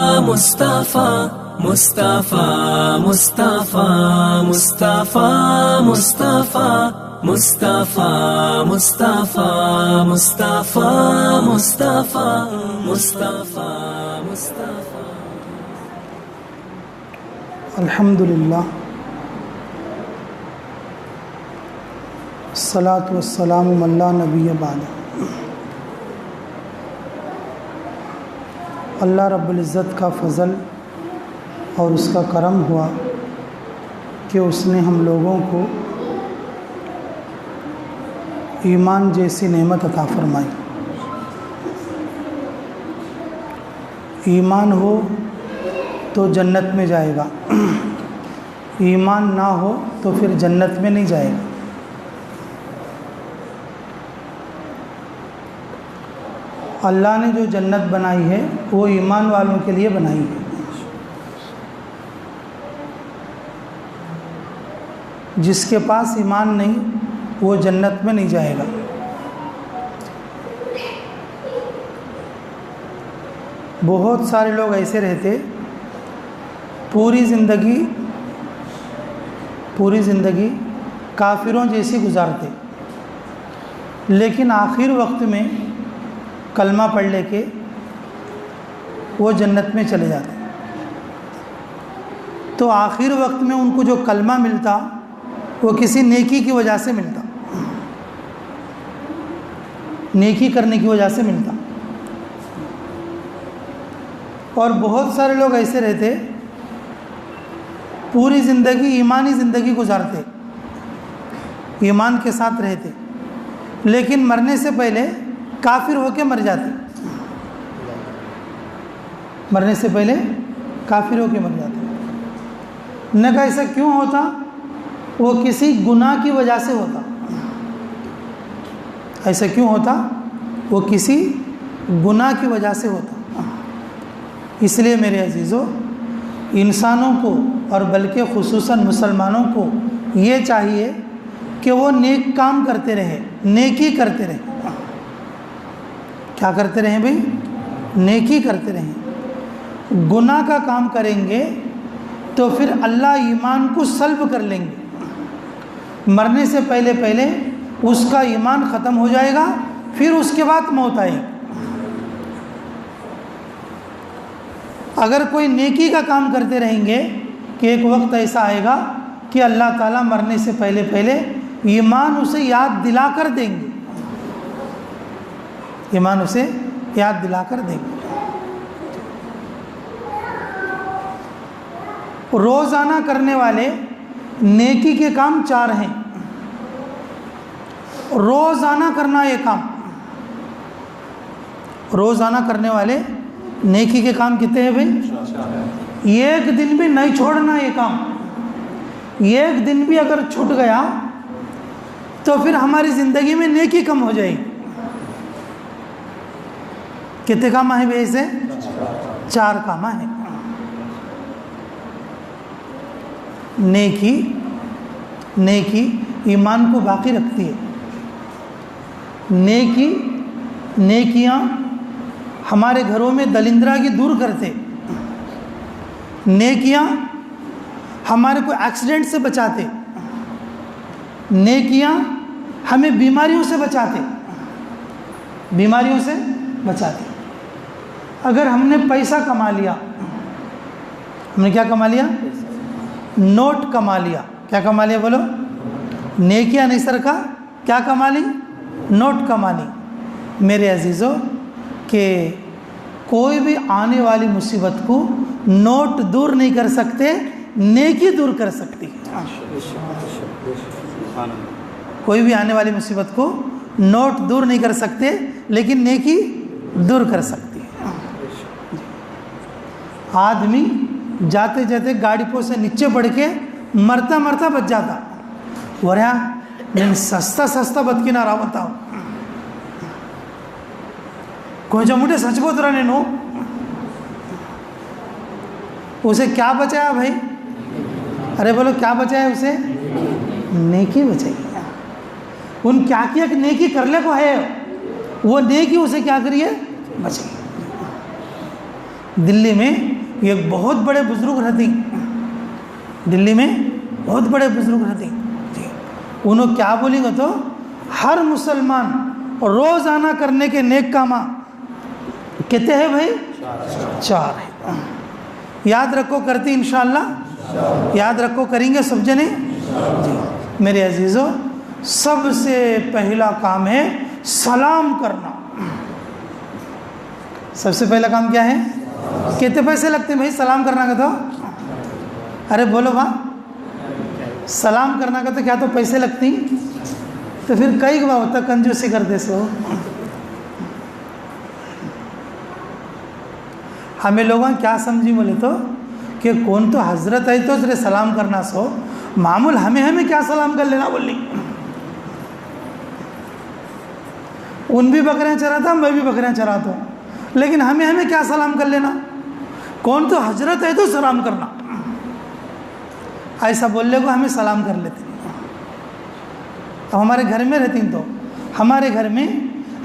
مصطفیٰ مصطفیٰ مصطفیٰ مصطفیٰ مصطفیٰ مصطفیٰ مصطفیٰ مصطفیٰ مصطفیٰ مصطفیٰ مصطفیٰ. الحمدللہ الصلاۃ والسلام من لا نبی بعد. اللہ رب العزت کا فضل اور اس کا کرم ہوا کہ اس نے ہم لوگوں کو ایمان جیسی نعمت عطا فرمائی. ایمان ہو تو جنت میں جائے گا، ایمان نہ ہو تو پھر جنت میں نہیں جائے گا. اللہ نے جو جنت بنائی ہے وہ ایمان والوں کے لیے بنائی ہے. جس کے پاس ایمان نہیں وہ جنت میں نہیں جائے گا. بہت سارے لوگ ایسے رہتے پوری زندگی کافروں جیسی گزارتے، لیکن آخر وقت میں کلمہ پڑھ لے کے وہ جنت میں چلے جاتے. تو آخر وقت میں ان کو جو کلمہ ملتا وہ کسی نیکی کی وجہ سے ملتا، نیکی کرنے کی وجہ سے ملتا. اور بہت سارے لوگ ایسے رہتے پوری زندگی ایمانی زندگی گزارتے، ایمان کے ساتھ رہتے، لیکن مرنے سے پہلے کافر ہو کے مر جاتے. مرنے سے پہلے کافر ہو کے مر جاتے. نے کہا ایسا کیوں ہوتا؟ وہ کسی گناہ کی وجہ سے ہوتا. ایسا کیوں ہوتا؟ وہ کسی گناہ کی وجہ سے ہوتا. اس لیے میرے عزیزو، انسانوں کو اور بلکہ خصوصاً مسلمانوں کو یہ چاہیے کہ وہ نیک کام کرتے رہے، نیکی کرتے رہے. کیا کرتے رہیں بھائی؟ نیکی کرتے رہیں. گناہ کا کام کریں گے تو پھر اللہ ایمان کو سلب کر لیں گے. مرنے سے پہلے اس کا ایمان ختم ہو جائے گا، پھر اس کے بعد موت آئے گی. اگر کوئی نیکی کا کام کرتے رہیں گے کہ ایک وقت ایسا آئے گا کہ اللہ تعالیٰ مرنے سے پہلے ایمان اسے یاد دلا کر دیں گے، ایمان اسے یاد دلا کر دیں گے. روزانہ کرنے والے نیکی کے کام 4 ہیں. روزانہ کرنا یہ کام، روزانہ کرنے والے نیکی کے کام کتنے ہیں بھائی؟ ایک دن بھی نہیں چھوڑنا یہ کام. ایک دن بھی اگر چھوٹ گیا تو پھر ہماری زندگی میں نیکی کم ہو جائے گی. کتنے کام ہیں بھائی؟ سے 4 کام ہیں. نیکی ایمان کو باقی رکھتی ہے. نیکیاں ہمارے گھروں میں دلندراگی دور کرتے. نیکیاں ہمارے کو ایکسیڈنٹ سے بچاتے. نیکیاں ہمیں بیماریوں سے بچاتے. اگر ہم نے پیسہ کما لیا، ہم نے کیا کما لیا؟ نوٹ کما لیا. کیا کما لیا بولو؟ نیکیاں نہیں سر کا کیا کما لی؟ نوٹ کما لی. میرے عزیزو، کہ کوئی بھی آنے والی مصیبت کو نوٹ دور نہیں کر سکتے، نیکی دور کر سکتی ہے. کوئی بھی آنے والی مصیبت کو نوٹ دور نہیں کر سکتے، لیکن نیکی دور کر سکتی ہے. آدمی جاتے جاتے گاڑی پہ سے نیچے پڑھ کے مرتا بچ جاتا. وریا నేను సస్తా బతికినా రాబోతావు కొంచెం ఉంటే చచ్చిపోతురా నేను. اسے کیا بچایا بھائی؟ ارے بولو کیا بچایا اسے؟ نیکی بچائی. ان کیا کیا کہ نیکی کرنے کو ہے، وہ نیکی اسے کیا کریے؟ بچائی. دلی میں ایک بہت بڑے بزرگ رہتے، دلی میں بہت بڑے بزرگ رہتے جی، انہوں کیا بولیں گے تو ہر مسلمان روزانہ کرنے کے نیک کام کہتے ہیں بھائی 4 ہے۔ یاد رکھو، کرتی انشاءاللہ، یاد رکھو، کریں گے سب جنے جی۔ میرے عزیزو، سب سے پہلا کام ہے سلام کرنا۔ سب سے پہلا کام کیا ہے؟ کتنے پیسے لگتے ہیں بھائی سلام کرنا کا؟ تو ارے بولو بھا، سلام کرنا کا تو کیا تو پیسے لگتی ہیں؟ تو پھر کئی بار ہوتا کنجوسی کرتے سو۔ ہمیں لوگوں کیا سمجھی بولے تو کہ کون تو حضرت ہے تو تیرے سلام کرنا سو معمول، ہمیں کیا سلام کر لینا بولی۔ ان بھی بکریاں چراتا، میں بھی بکریاں چراتا ہوں، لیکن ہمیں کیا سلام کر لینا؟ کون تو حضرت ہے تو سلام کرنا، ایسا بولنے کو ہمیں سلام کر لیتے۔ اب ہمارے گھر میں رہتی تو ہمارے گھر میں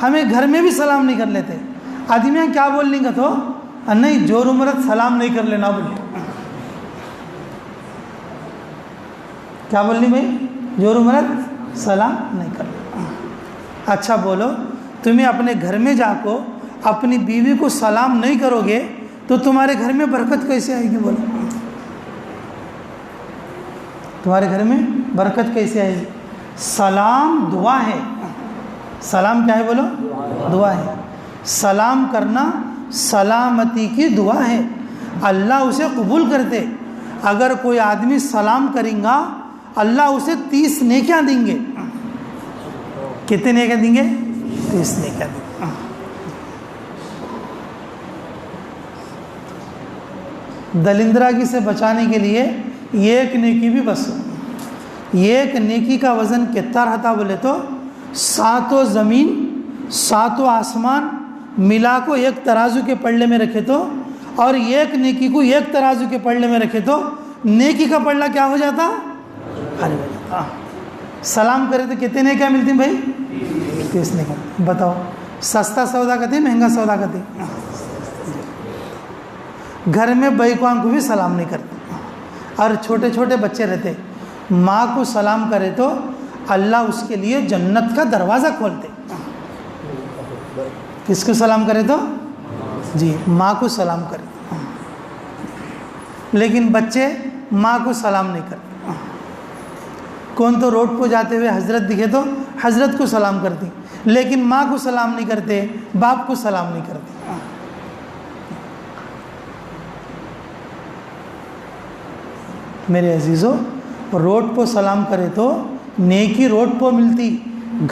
ہمیں گھر میں بھی سلام نہیں کر لیتے۔ آدمیاں کیا بول لیں گے تو نہیں جور مرد سلام نہیں کر لینا بولے۔ کیا بولنی بھائی؟ جور مرد سلام نہیں کر لینا۔ اچھا بولو، تمہیں اپنے گھر میں جا کو اپنی بیوی کو سلام نہیں کرو گے تو تمہارے گھر میں برکت کیسے آئے گی؟ بولو، تمہارے گھر میں برکت کیسے آئے گی؟ سلام دعا ہے۔ سلام کیا ہے بولو؟ دعا ہے۔ سلام کرنا سلامتی کی دعا ہے، اللہ اسے قبول کرتے۔ اگر کوئی آدمی سلام کریں گا اللہ اسے 30 نیکیاں دیں گے۔ کتنے نیکیاں دیں گے؟ 30 نیکیاں دیں گے۔ دلندراگی سے بچانے کے لیے ایک نیکی بھی بس، ایک نیکی کا وزن کتنا رہتا بولے تو 7 زمین 7 آسمان ملا کو ایک ترازو کے پلڑے میں رکھے تو، اور ایک نیکی کو ایک ترازو کے پلڑے میں رکھے تو نیکی کا پلڑا کیا ہو جاتا؟ بھاری ہو جاتا۔ سلام کرے تو کتنے نیکیاں ملتی ہیں بھائی؟ 30 نیکیاں۔ بتاؤ، سستا سودا کرتے مہنگا سودا کرتے؟ گھر میں بیکوان کو بھی سلام نہیں کرتے، اور چھوٹے چھوٹے بچے رہتے، ماں کو سلام کرے تو اللہ اس کے لیے جنت کا دروازہ کھولتے۔ کس کو سلام کرے تو؟ جی، ماں کو سلام کرے۔ لیکن بچے ماں کو سلام نہیں کرتے۔ کون تو روڈ پہ جاتے ہوئے حضرت دکھے تو حضرت کو سلام کرتی، لیکن ماں کو سلام نہیں کرتے، باپ کو سلام نہیں کرتے۔ میرے عزیزو، روڈ پہ سلام کرے تو نیکی روڈ پہ ملتی،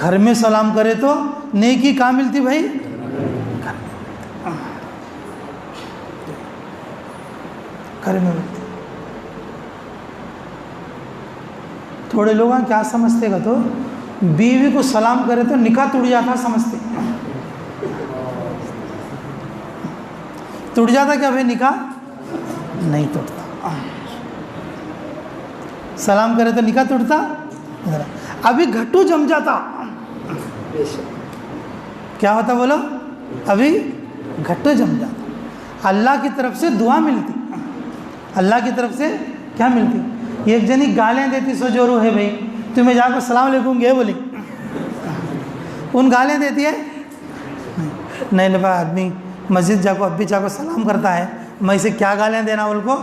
گھر میں سلام کرے تو نیکی کہاں ملتی بھائی؟ گھر میں ملتی۔ تھوڑے لوگ کیا سمجھتے گا تو بیوی کو سلام کرے تو نکاح ٹوٹ جاتا سمجھتے۔ ٹوٹ جاتا کیا بھائی نکاح؟ نہیں ٹوٹتا۔ سلام کرے تو نکاح ٹوٹتا؟ ابھی گھٹو جم جاتا۔ کیا ہوتا بولو؟ ابھی گھٹو جم جاتا۔ اللہ کی طرف سے دعا ملتی، اللہ کی طرف سے کیا ملتی؟ ایک جنی گالیاں دیتی سو جو روح ہے بھائی، تمہیں جا کر السلام علیکم گئے بولی، ان گالیاں دیتی ہے؟ نہیں لبا آدمی مسجد جا کو ابھی جا کو سلام کرتا ہے، میں اسے کیا گالیاں دینا؟ بول کو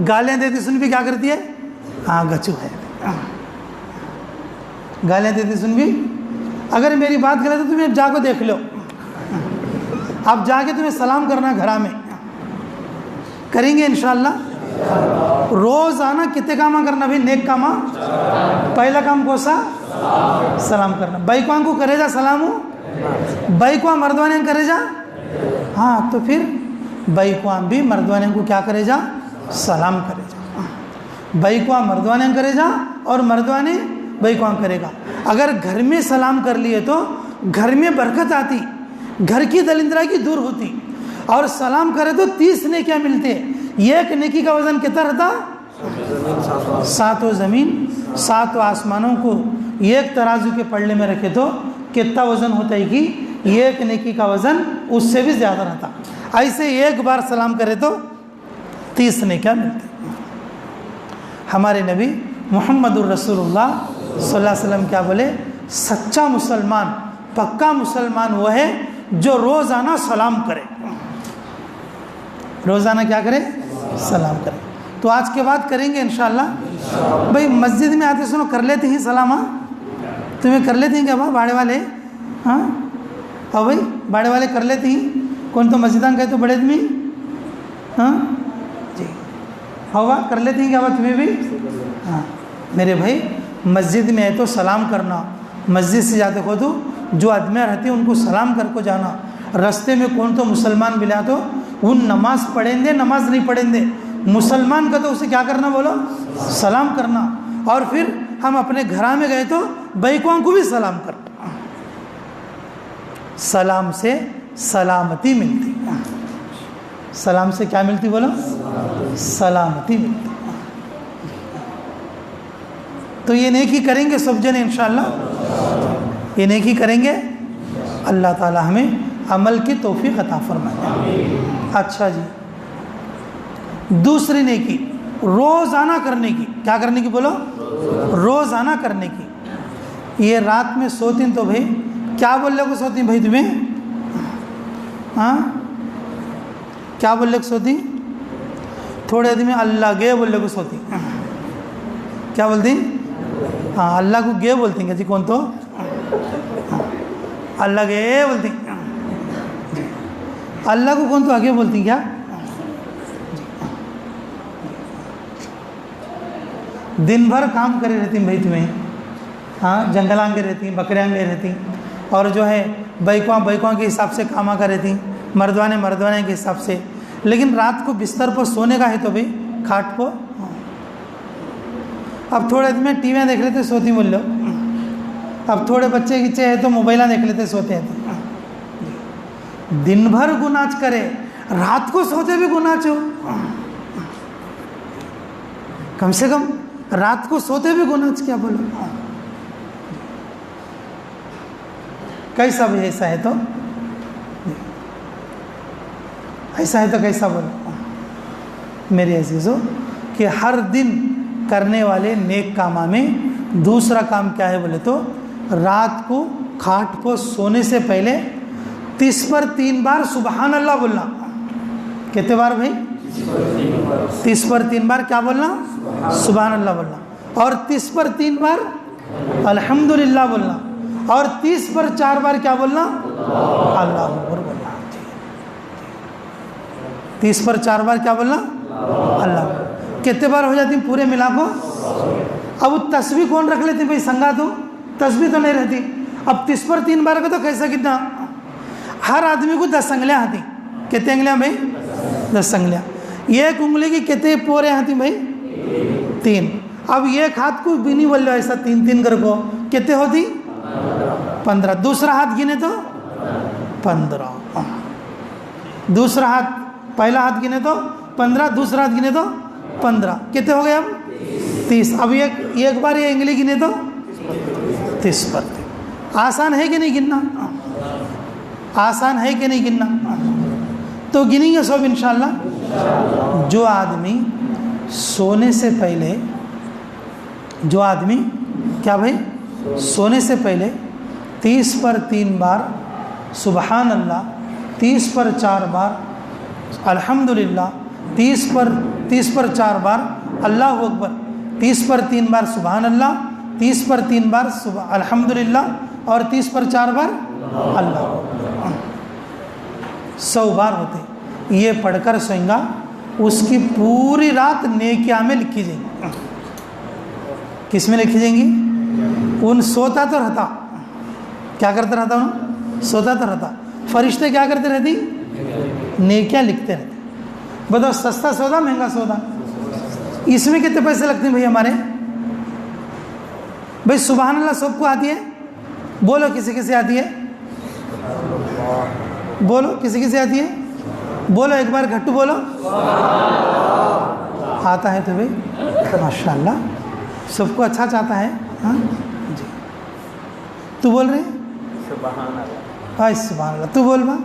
گالیاں دیتی سن بھی کیا کرتی ہے؟ ہاں گچو ہے، گالیاں دیتی سن بھی۔ اگر میری بات غلط ہے تو تمہیں جا کو دیکھ لو، اب جا کے تمہیں سلام کرنا گھرا میں کریں گے انشاءاللہ۔ روزانہ کتنے کام کرنا بھائی؟ نیک کام۔ پہلا کام کون سا؟ سلام کرنا۔ بیکوان کو کرے جا سلام، بیکوان مردوانے کرے جا، ہاں تو پھر بیکوان بھی مردوانے کو کیا کرے جا؟ سلام کرے جا۔ بیکوان مردوانے کرے جا اور مردوانے بیکوان کرے گا۔ اگر گھر میں سلام کر لیے تو گھر میں برکت آتی، گھر کی دلندرائی کی دور ہوتی، اور سلام کرے تو 30 نیکیاں ملتے۔ ایک نیکی کا وزن کتنا رہتا؟ 7 زمین 7 آسمانوں کو ایک ترازو کے پلڑے میں رکھے تو کتنا وزن ہوتا ہے کہ ایک نیکی کا وزن اس سے بھی زیادہ رہتا. ایسے ایک بار سلام کرے تو 30 نیکیاں ملتی. ہمارے نبی محمد الرسول اللہ صلی اللہ علیہ وسلم کیا بولے؟ سچا مسلمان، پکا مسلمان وہ ہے جو روزانہ سلام کرے. روزانہ کیا کرے؟ سلام کرے. تو آج کے بعد کریں گے انشاءاللہ. بھائی مسجد میں آتے سنو کر لیتے ہیں سلام. ہاں تمہیں کر لیتے ہیں کیا باڑے والے؟ ہاں اور بھائی باڑے والے کر لیتے ہیں. کون تو مسجد گئے تو بڑے آدمی ہاں جی ہوا کر لیتے ہیں کیا بات تمہیں بھی؟ ہاں میرے بھائی مسجد میں ہے تو سلام کرنا. مسجد سے جاتے ہو تو جو آدمی رہتے ہیں ان کو سلام کر کو جانا. رستے میں کون تو مسلمان ملا تو وہ نماز پڑھیں دے نماز نہیں پڑھیں دے مسلمان کا تو اسے کیا کرنا بولو؟ سلام کرنا. اور پھر ہم اپنے گھر میں گئے تو بیکواں کو بھی سلام کرنا. سلام سے سلامتی ملتی. سلام سے کیا ملتی بولو؟ سلامتی ملتی. تو یہ نیکی کریں گے سب جنے انشاءاللہ. یہ نیکی کریں گے. اللہ تعالی ہمیں عمل کی توفیق عطا فرمائے. اچھا جی دوسری نیکی روزانہ کرنے کی. کیا کرنے کی بولو؟ روزانہ کرنے کی. یہ رات میں سوتی تو بھائی کیا بول لے کو سوتی بھائی تمہیں؟ ہاں کیا بول لے کو سوتی؟ تھوڑے آدمی اللہ گے بول لے کو سوتی. کیا بولتی؟ ہاں اللہ کو گے بولتی ہیں جی. کون تو اللہ گے بولتی. اللہ کو کون تو آگے بولتی کیا؟ دن بھر کام کرے رہتی ہیں بھائی تمہیں. ہاں جنگلاں کے رہتی ہیں، بکریاں کے رہتی ہیں، اور جو ہے بیکواں کے حساب سے کاما کر رہتی ہیں، مردوانے کے حساب سے. لیکن رات کو بستر پر سونے کا ہے تو بھائی کھاٹ کو. اب تھوڑے دن میں ٹی ویاں دیکھ لیتے سوتی بول لو. اب تھوڑے بچے کچے ہیں تو موبائلیں دیکھ لیتے سوتے ہیں. دن بھر گناہ کرے رات کو سوتے بھی گناہ ہو. کم سے کم رات کو سوتے بھی گناہ کیا بولو. کیسا بھی ایسا ہے تو کیسا بولو میرے عزیزو کہ ہر دن کرنے والے نیک کاموں میں دوسرا کام کیا ہے بولے تو رات کو کھاٹ کو سونے سے پہلے 30 پر 3 بار سبحان اللہ بولنا. کتنے بار بھائی؟ 30 پر 3 بار کیا بولنا؟ سبحان اللہ بولنا. اور 30 پر 3 بار الحمدللہ بولنا. اور 30 پر 4 بار کیا بولنا؟ اللہ اکبر بولنا. 30 پر 4 بار کیا بولنا؟ اللہ. کتنے بار ہو جاتی پورے ملا کو؟ اب وہ تسبیح کون رکھ لیتے بھائی؟ سنگا تو تسبیح تو نہیں رہتی. اب 30 پر 3 بار کا تو کیسا کتنا؟ ہر آدمی کو 10 انگلیاں آتی. کتنے انگلیاں بھائی؟ 10 انگلیاں. ایک انگلی کی کتنے پورے آتی بھائی؟ 3. اب ایک ہاتھ کو بھی نہیں بول لو ایسا 3 کر کو کتنے ہوتی؟ 15. دوسرا ہاتھ گنے تو 15. دوسرا ہاتھ پہلا ہاتھ گنے تو 15. دوسرا ہاتھ گنے تو 15. کتنے ہو گئے اب؟ 30. اب ایک بار یہ انگلی گنے تو 30 پر. آسان ہے کہ نہیں گننا؟ آسان ہے کہ نہیں گننا؟ تو گنیں گے سب انشاءاللہ. جو آدمی سونے سے پہلے کیا بھائی سونے سے پہلے 30 پر 3 بار سبحان اللہ، 30 پر 4 بار الحمدللہ، 30 پر 4 بار اللہ اکبر، 30 پر 3 بار سبحان اللہ، 30 پر 3 بار الحمدللہ، اور 30 پر 4 بار اللہ 100 بار ہوتے. یہ پڑھ کر سوئیں گا اس کی پوری رات نیکیاں میں لکھی جائیں گی. کس میں لکھی جائیں گی؟ ان سوتا تو رہتا. کیا کرتا رہتا انہوں؟ سوتا تو رہتا. فرشتے کیا کرتے رہتی؟ نیکیاں لکھتے رہتے. بتاؤ سستا سودا مہنگا سودا؟ اس میں کتنے پیسے لگتے ہیں بھائی ہمارے؟ بھائی سبحان اللہ سب کو آتی ہے؟ بولو کسی کسی آتی ہے؟ بولو کسی کسی آتی ہے؟ بولو ایک بار گھٹو بولو. آتا ہے تو بھائی ماشاء اللہ سب کو اچھا چاہتا ہے. ہاں جی تو بول رہے ہیں بھائی سبحان اللہ. تو بول با,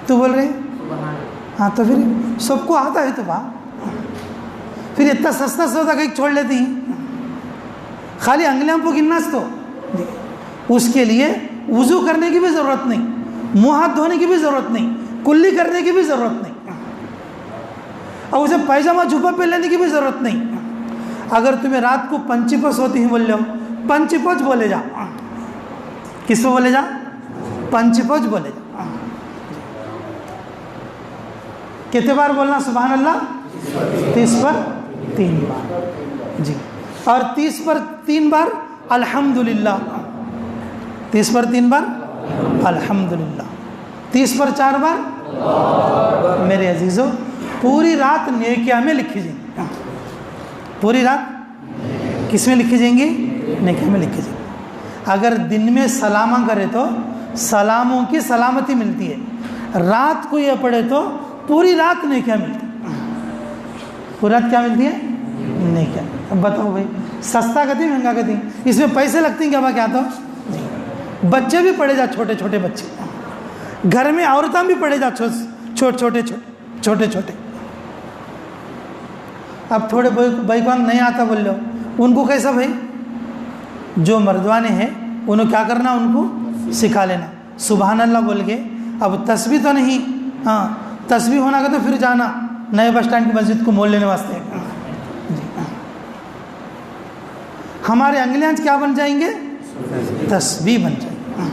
تو بول رہے. ہاں تو پھر سب کو آتا ہے تو با, پھر اتنا سستا سودا کہیں چھوڑ لیتی ہیں. خالی انگلیاں کو گننا تو اس کے لیے وضو کرنے کی بھی ضرورت نہیں, منہ ہاتھ دھونے کی بھی ضرورت نہیں, کلی کرنے کی بھی ضرورت نہیں, اور اسے پائجامہ جھپا پہ لینے کی بھی ضرورت نہیں. اگر تمہیں رات کو پنچپس ہوتی ہیں بول لو, پنچپچ بولے جا. کس پہ بولے جا؟ پنچپچ بولے جا. کتنے بار بولنا سبحان اللہ؟ 30 پر 3 بار جی. اور 30 پر 3 بار الحمدللہ. 30 پر 3 بار الحمدللہ. 30 پر 4 بار. میرے عزیزو پوری رات نیکیاں میں لکھی جائیں گی. پوری رات کس میں لکھی جائیں گی؟ نیکیاں میں لکھی جائیں گی. اگر دن میں سلامہ کرے تو سلاموں کی سلامتی ملتی ہے, رات کو یہ پڑھے تو پوری رات نیکیاں ملتی ہیں. پوری رات کیا ملتی ہے؟ نیکیاں. اب بتاؤ بھائی سستا کہتی مہنگا کہتی, اس میں پیسے لگتے ہیں کیا؟ کیا تو بچے بھی پڑھے جا, چھوٹے چھوٹے بچے, گھر میں عورتیں بھی پڑھے جا, چھوٹے چھوٹے. اب تھوڑے بھائی کو نہیں آتا بول لو, ان کو کیسا بھائی؟ جو مردوانے ہیں انہوں کیا کرنا, ان کو سکھا لینا. سبحان اللہ بول کے. اب تسبیح تو نہیں, ہاں تسبیح ہونا کا تو پھر جانا نئے بس اسٹینڈ کی مسجد کو مول لینے واسطے. ہمارے انگلیاں کیا بن جائیں گے؟ تسبیح بن جائیں گے.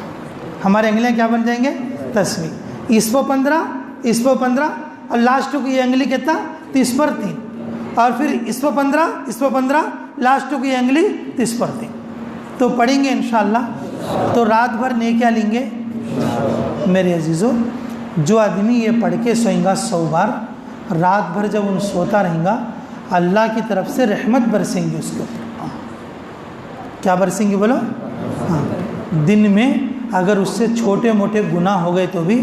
ہمارے انگلیاں کیا بن جائیں گے؟ تسبیح. اس پہ 15 اور لاسٹ کی یہ انگلی کتنا؟ 30 پر 3, اور پھر اس پہ 15 لاسٹ کی یہ انگلی 30 پر 3. تو پڑھیں گے انشاءاللہ تو رات بھر نیکیاں لیں گے. میرے عزیزو جو آدمی یہ پڑھ کے سوئیں گا 100 بار, رات بھر جب ان سوتا رہیں گا اللہ کی طرف سے رحمت برسیں گی اس کے اوپر. کیا برسیں گی بولو؟ ہاں. دن میں اگر اس سے چھوٹے موٹے گناہ ہو گئے تو بھی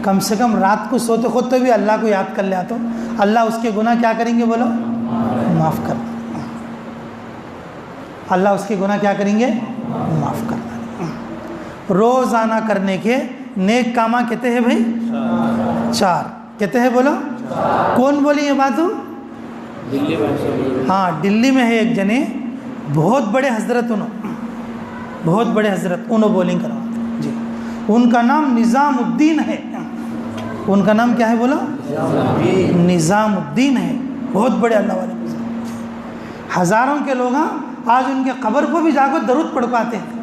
کم سے کم رات کو سوتے خود تو بھی اللہ کو یاد کر لیا تو اللہ اس کے گناہ کیا کریں گے بولو؟ معاف کر دیں. اللہ اس کے گناہ کیا کریں گے؟ معاف کر دیں. روزانہ کرنے کے نیک کامہ کہتے ہیں بھائی 4. کہتے ہیں بولو؟ کون بولی یہ بات ہو؟ ہاں دلی میں ہے ایک جنے, بہت بڑے حضرت, انہوں بولنگ کرواتے جی. ان کا نام نظام الدین ہے. ان کا نام کیا ہے بولا؟ نظام الدین ہے. بہت بڑے اللہ والے, ہزاروں کے لوگ آج ان کے قبر کو بھی جا کر درود پڑھ پاتے ہیں.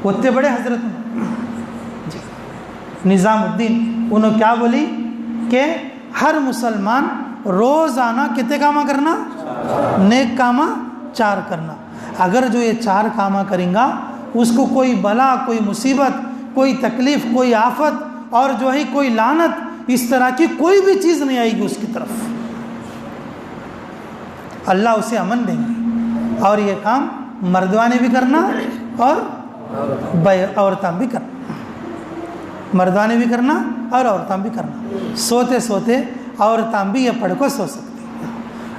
اتنے بڑے حضرت جی. نظام الدین انہوں کیا بولی کہ ہر مسلمان روزانہ کتنے کامہ کرنا؟ نیک کامہ 4 کرنا. اگر جو یہ 4 کامہ کریں گا اس کو کوئی بلا, کوئی مصیبت, کوئی تکلیف, کوئی آفت اور جو ہے کوئی لعنت, اس طرح کی کوئی بھی چیز نہیں آئے گی اس کی طرف. اللہ اسے امن دیں گے. اور یہ کام مردوانے بھی کرنا اور عورتیں بھی کرنا. مردوانے بھی کرنا اور عورتیں بھی کرنا. سوتے سوتے عورتیں بھی یہ پڑھ کو سو سکتی ہیں.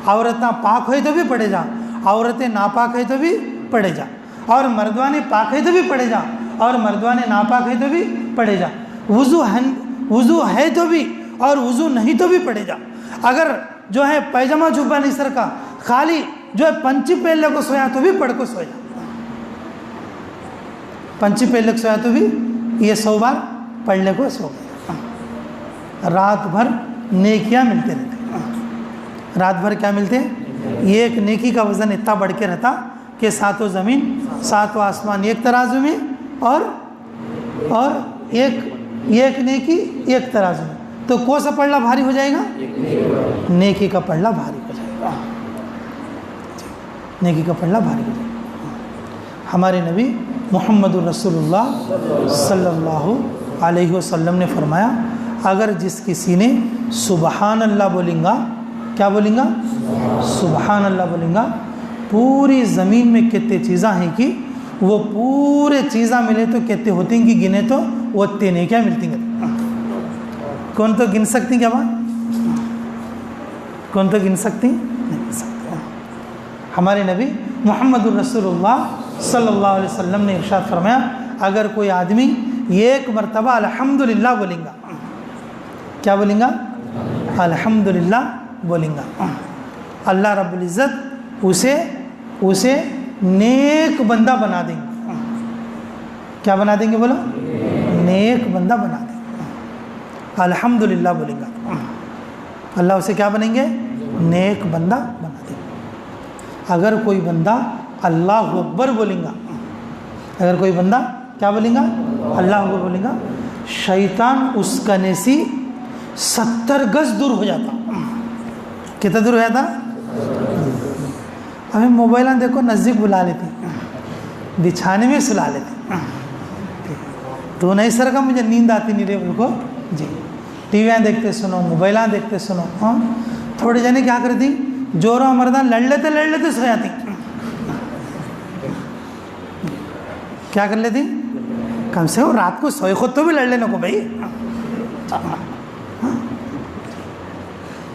عورتیں پاک ہوئی تو بھی پڑھے جا, عورتیں ناپاک ہے تو بھی پڑھے جا, اور مردوانے پاک ہے تو بھی پڑھے جا, اور مردوانے ناپاک ہے تو بھی پڑھے جا. وضو ہے تو بھی اور وضو نہیں تو بھی پڑھے جا. اگر جو ہے پیجامہ جھپا نہیں سر کا, خالی جو ہے پنچی پہلے کو سویا تو بھی پڑھ کو سو جا. پنچی پہلے کو سویا تو بھی یہ 100 بار پڑھنے کو سو گیا. رات بھر نیکیاں ملتے رہتے. رات بھر کیا ملتے؟ ایک نیکی کا وزن اتنا بڑھ کے رہتا کہ 7 زمین 7 آسمان ایک ترازو میں, اور ایک نیکی ایک ترازو میں. تو کون سا پلڑا بھاری ہو جائے گا؟ نیکی کا پلڑا بھاری ہو جائے گا. نیکی کا پلڑا بھاری ہو جائے گا. ہمارے نبی محمد الرسول اللہ صلی اللہ علیہ وسلم نے فرمایا, اگر جس کسی نے سبحان اللہ بولیں گا, کیا بولیں گا؟ سبحان اللہ بولیں گا, پوری زمین میں کتنے چیزاں ہیں کہ وہ پورے چیزاں ملے تو کتنے ہوتے ہیں کہ گنے تو وہ اتنے کیا ملتی ہیں. کون تو گن سکتی کیا بات؟ کون تو گن سکتی؟ نہیں گن سکتے. ہمارے نبی محمد الرسول اللہ صلی اللہ علیہ وسلم نے ارشاد فرمایا, اگر کوئی آدمی ایک مرتبہ الحمدللہ بولیں گا، کیا بولیں گا؟ الحمدللہ بولیں گا، اللہ رب العزت اسے نیک بندہ بنا دیں گے۔ کیا بنا دیں گے بولو؟ نیک بندہ بنا دیں گے۔ الحمدللہ بولیں گا، اللہ اسے کیا بنیں گے؟ نیک بندہ بنا دیں گے۔ اگر کوئی بندہ اللہ اکبر بولیں گا، اگر کوئی بندہ کیا بولیں گا؟ اللہ اکبر بولیں گا، شیطان اس کا نیسی 70 گز دور ہو جاتا۔ کتنا دور ہو جاتا؟ ہمیں موبائل دیکھو نزدیک بلا لیتی، بچھانے میں سلا لیتی، تو نہیں سر کا مجھے نیند آتی نہیں رہے بالکل جی، ٹی ویاں دیکھتے سنو، موبائلاں دیکھتے سنو۔ ہاں تھوڑے جنے کیا کرتی، جوروں مردان لڑ لیتے سو جاتی۔ کیا کر لیتی؟ کم سے کم رات کو سوئے خود تو بھی لڑ لینے کو بھائی۔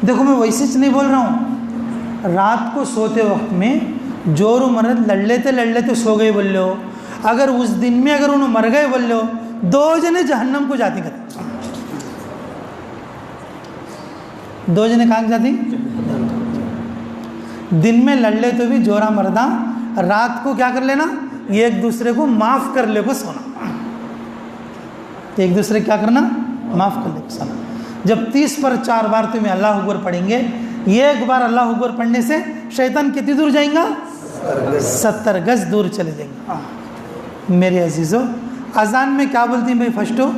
دیکھو میں ویسے نہیں بول رہا ہوں، رات کو سوتے وقت میں جور و مرد لڑ لیتے سو گئے بول لو، اگر اس دن میں اگر انہوں مر گئے بول لو، 2 جنے جہنم کو جاتی کرتے، 2 جنے کہاں جاتی؟ دن میں لڑ لے تو بھی جورا مردہ، رات کو کیا کر لینا؟ ایک دوسرے کو معاف کر لے کو سونا، ایک دوسرے کیا کرنا؟ معاف کر لے کو سونا۔ جب 30 پر 4 بار تمہیں اللہ اکبر پڑھیں گے، ایک بار اللہ اکبر پڑھنے سے شیطان کتنی دور جائیں گا؟ 70 گز دور چلے جائیں گے۔ میرے عزیزو، اذان میں کیا بولتی ہیں بھائی؟ فسٹو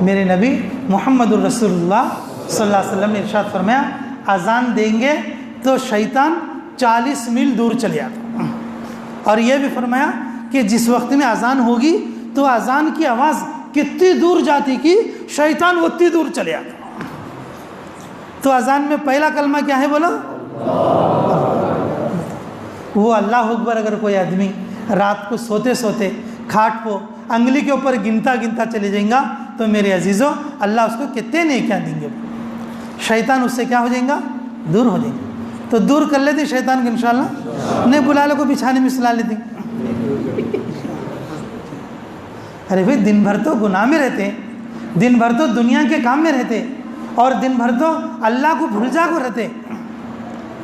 میرے نبی محمد الرسول اللہ صلی اللہ علیہ وسلم نے ارشاد فرمایا، اذان دیں گے تو شیطان 40 میل دور چلے جاتا، اور یہ بھی فرمایا کہ جس وقت میں اذان ہوگی تو اذان کی آواز کتنی دور جاتی کہ شیطان اتنی دور چلے جاتا۔ تو اذان میں پہلا کلمہ کیا ہے بولو؟ وہ اللہ اکبر اگر کوئی آدمی رات کو سوتے کھاٹ کو انگلی کے اوپر گنتا چلے جائیں گا تو میرے عزیزو اللہ اس کو کتنے نیکیاں دیں گے، شیطان اس سے کیا ہو جائیں گا؟ دور ہو جائیں گے۔ تو دور کر لیتے شیطان کو انشاءاللہ، نہیں بلا لو کو بچھانے میں سلا لیتے۔ ارے بھائی دن بھر تو گناہ میں رہتے، دن بھر تو دنیا کے کام میں رہتے، اور دن بھر تو اللہ کو بھول جا کو رہتے،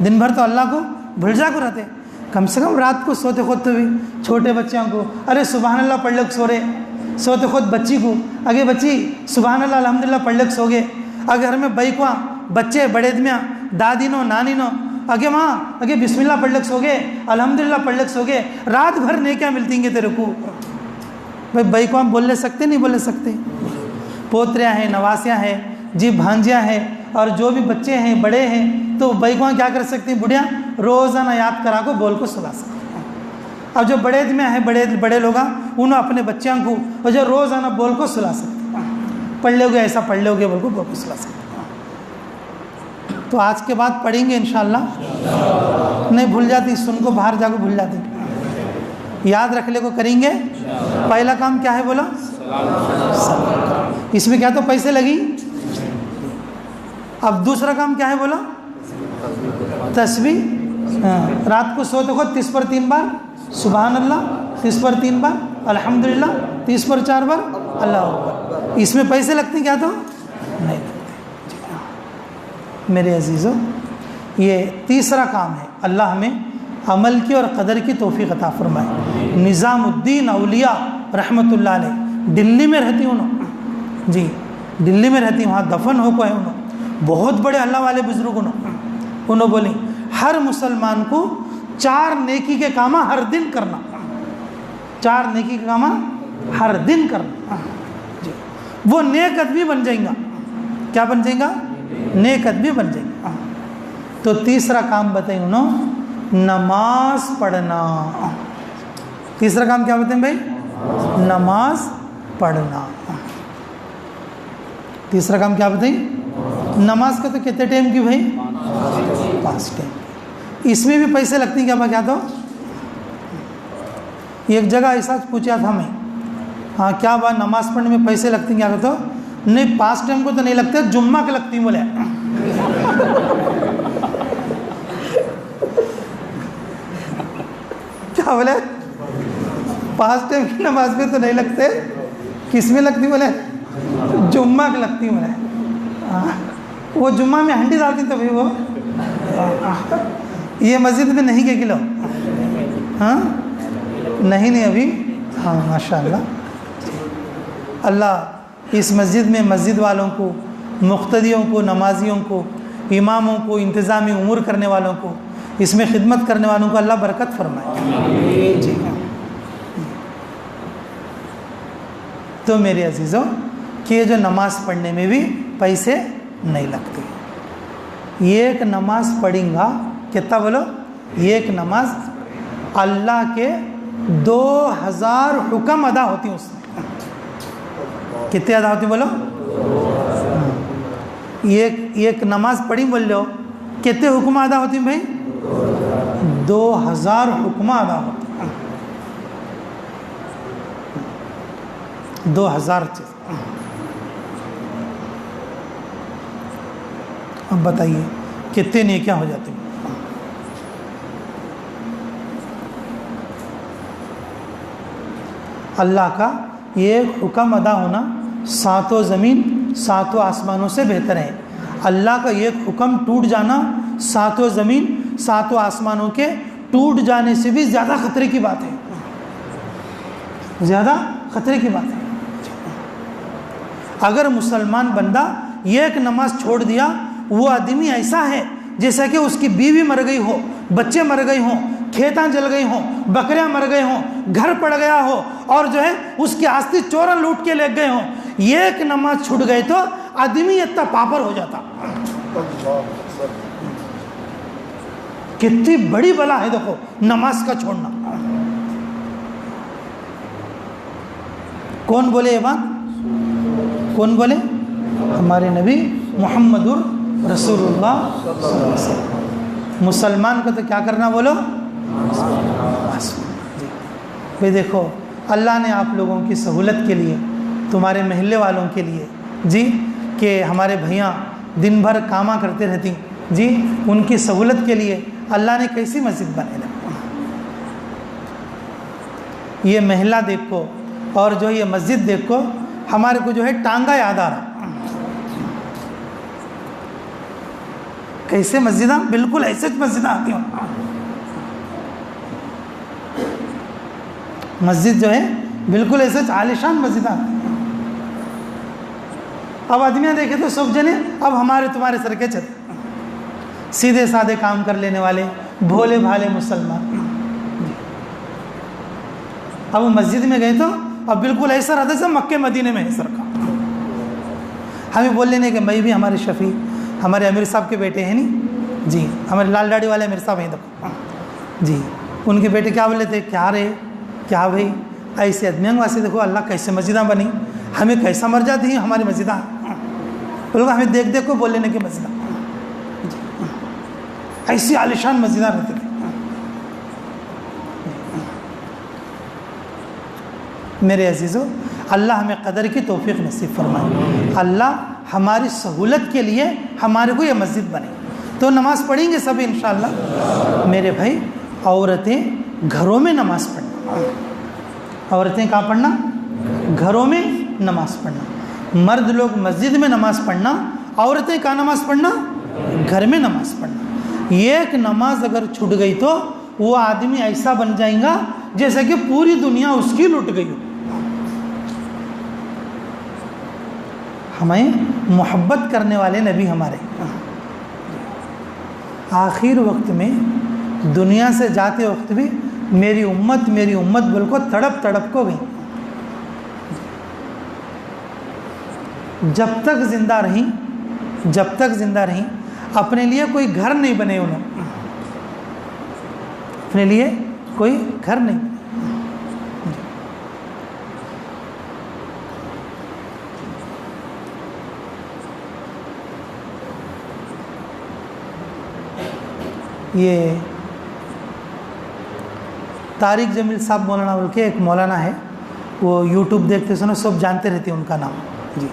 دن بھر تو اللہ کو بھول جا کو رہتے، کم سے کم رات کو سوتے خود تو بھی چھوٹے بچوں کو ارے سبحان اللہ پڑھ لگ سو رہے، سوتے خود بچی کو اگے بچی سبحان اللہ الحمدللہ پڑھ لگ سو گے، اگر میں بھائی کو بچے بڑے دمیاں دادی نو نانی نو اگے ماں اگے بسم اللہ پڑھ لگ سو گے، الحمدللہ پڑھ لگ سو گے، رات بھر نیکیاں ملتی ہیں تیرے کو۔ بھائی کو ہم بول لے سکتے نہیں بول لے سکتے، پوتریاں ہیں نواسیاں ہیں جی بھانجیاں ہیں اور جو بھی بچے ہیں بڑے ہیں تو بھائی کو کیا کر سکتے ہیں؟ بڑھیا روزانہ یاد کرا کو بول کو سلا سکتے ہیں۔ اب جو بڑے میں ہیں بڑے لوگ انہوں اپنے بچیاں کو اور جو روزانہ بول کو سلا سکتے ہیں، پڑھ لو گے ایسا پڑھ لو گے بول کو سلا سکتے ہیں۔ تو آج کے بعد پڑھیں گے انشاءاللہ، نہیں بھول جاتی، سن کو باہر جا کو بھول جاتی، یاد رکھ لے کو کریں گے۔ پہلا کام کیا ہے بولا؟ اس میں کیا تو پیسے لگی۔ اب دوسرا کام کیا ہے بولا؟ تسبیح، رات کو سوتے خود 30 پر 3 بار سبحان اللہ، 30 پر 3 بار الحمدللہ، 30 پر 4 بار اللہ اکبر۔ اس میں پیسے لگتے ہیں کیا تو نہیں لگتے۔ میرے عزیزو یہ تیسرا کام ہے، اللہ ہمیں عمل کی اور قدر کی توفیق عطا فرمائے۔ نظام الدین اولیاء رحمۃ اللہ علیہ دلی میں رہتی انہوں، جی دلی میں رہتی، وہاں دفن ہو کو ہے انہوں، بہت بڑے اللہ والے بزرگ انہوں بولیں ہر مسلمان کو 4 نیکی کے کام ہر دن کرنا، 4 نیکی کے کام ہر دن کرنا، جی وہ نیک آدمی بن جائیں گا۔ کیا بن جائیں گا؟ نیک آدمی بن جائیں گا۔ تو تیسرا کام بتائیں انہوں نماز پڑھنا۔ تیسرا کام کیا بتائیں بھائی؟ نماز پڑھنا۔ تیسرا کام کیا بتائیں؟ نماز کا تو کتنے ٹائم کی بھائی؟ 5 ٹائم۔ اس میں بھی پیسے لگتے ہیں کیا کیا تو؟ ایک جگہ ایسا پوچھا تھا میں، ہاں کیا بات نماز پڑھنے میں پیسے لگتے ہیں کیا تو؟ نہیں 5 ٹائم کو تو نہیں لگتے، جمعہ کے لگتی بولے۔ کیا بولے؟ 5 ٹائم کی نماز میں تو نہیں لگتے، کس میں لگتی بولے؟ جمعہ کی لگتی بولے۔ وہ جمعہ میں ہنڈی ڈالتی تو بھی وہ یہ مسجد میں نہیں کہ کلو ہاں نہیں ابھی ہاں ماشاء اللہ۔ اللہ اس مسجد میں مسجد والوں کو، مقتدیوں کو، نمازیوں کو، اماموں کو، انتظامی امور کرنے والوں کو، اس میں خدمت کرنے والوں کو اللہ برکت فرمائے۔ جی تو میرے عزیزوں کہ یہ جو نماز پڑھنے میں بھی پیسے نہیں لگتے، ایک نماز پڑھیں گا کتنا بولو؟ ایک نماز اللہ کے 2000 حکم ادا ہوتی ہیں اس میں۔ کتنے ادا ہوتی بولو؟ ایک نماز پڑھی بول لو کتنے حکم ادا ہوتی ہیں بھائی؟ 2000 حکم ادا ہوتے ہیں، 2000 چیز۔ اب بتائیے کتنے نیکیاں ہو جاتی ہیں؟ اللہ کا ایک حکم ادا ہونا 7 زمین 7 آسمانوں سے بہتر ہے۔ اللہ کا ایک حکم ٹوٹ جانا 7 زمین 7 آسمانوں کے ٹوٹ جانے سے بھی زیادہ خطرے کی بات ہے، زیادہ خطرے کی بات ہے۔ اگر مسلمان بندہ ایک نماز چھوڑ دیا، وہ آدمی ایسا ہے جیسا کہ اس کی بیوی مر گئی ہو، بچے مر گئے ہوں، کھیتاں جل گئی ہوں، بکریاں مر گئے ہوں، گھر پڑ گیا ہو، اور جو ہے اس کی آستی چوراں لوٹ کے لے گئے ہوں، ایک نماز چھوٹ گئے تو آدمی اتنا پاپر ہو جاتا۔ کتنی بڑی بلا ہے دیکھو نماز کا چھوڑنا۔ کون بولے یہ بات؟ کون بولے؟ ہمارے نبی محمد رسول اللہ صلی اللہ علیہ وسلم۔ مسلمان کو تو کیا کرنا بولو؟ بھئی دیکھو اللہ نے آپ لوگوں کی سہولت کے لیے، تمہارے محلے والوں کے لیے جی، کہ ہمارے بھیاں دن بھر کاما کرتے رہتی جی، ان کی سہولت کے لیے اللہ نے کیسی مسجد بنائی۔ یہ محلہ دیکھو اور جو یہ مسجد دیکھو، ہمارے کو جو ہے ٹانگا یاد آ رہا۔ کیسے مسجدیں؟ بالکل ایسے مسجدیں آتی ہوں۔ مسجد جو ہے بالکل ایسے عالیشان مسجدیں آتی ہیں۔ اب آدمیاں دیکھیں تو سب جنے اب ہمارے تمہارے سر کے چلتے، سیدھے سادے کام کر لینے والے بھولے بھالے مسلمان۔ اب وہ مسجد میں گئے تو اب بالکل ایسا رہتا جیسے مکے مدینے میں ہے سر کا۔ ہمیں بول لینے کہ بھائی بھی ہمارے شفیع ہمارے امیر صاحب کے بیٹے ہیں نہیں جی، ہمارے لال ڈاڑی والے امیر صاحب ہیں دیکھو جی، ان کے بیٹے کیا بولے تھے؟ کیا رہے کیا بھائی ایسے آدمیاں واسے دیکھو اللہ کیسے مسجدیں بنی، ہمیں کیسا مر جاتی ہیں ہماری مسجدیں، بولو ہمیں دیکھ دیکھ کو بول لینے کی مسجدیں ایسی عالیشان مسجدیں رہتی تھی۔ میرے عزیزو اللہ ہمیں قدر کی توفیق نصیب فرمائے، اللہ ہماری سہولت کے لیے ہمارے کو یہ مسجد بنے تو نماز پڑھیں گے سب انشاءاللہ۔ میرے بھائی عورتیں گھروں میں نماز پڑھنا، عورتیں کہاں پڑھنا؟ گھروں میں نماز پڑھنا، مرد لوگ مسجد میں نماز پڑھنا، عورتیں کہاں نماز پڑھنا؟ گھر میں نماز پڑھنا۔ ایک نماز اگر چھوٹ گئی تو وہ آدمی ایسا بن جائیں گا جیسے کہ پوری دنیا اس کی لٹ گئی ہو۔ ہمیں محبت کرنے والے نبی ہمارے آخر وقت میں دنیا سے جاتے وقت بھی میری امت بول کو تڑپ تڑپ کو گئی، جب تک زندہ رہیں اپنے لیے کوئی گھر نہیں بنے، انہوں اپنے لیے کوئی گھر نہیں۔ یہ طارق جمیل صاحب مولانا بول کے ایک مولانا ہے، وہ یوٹیوب دیکھتے سنو سب جانتے رہتے ہیں ان کا نام جی۔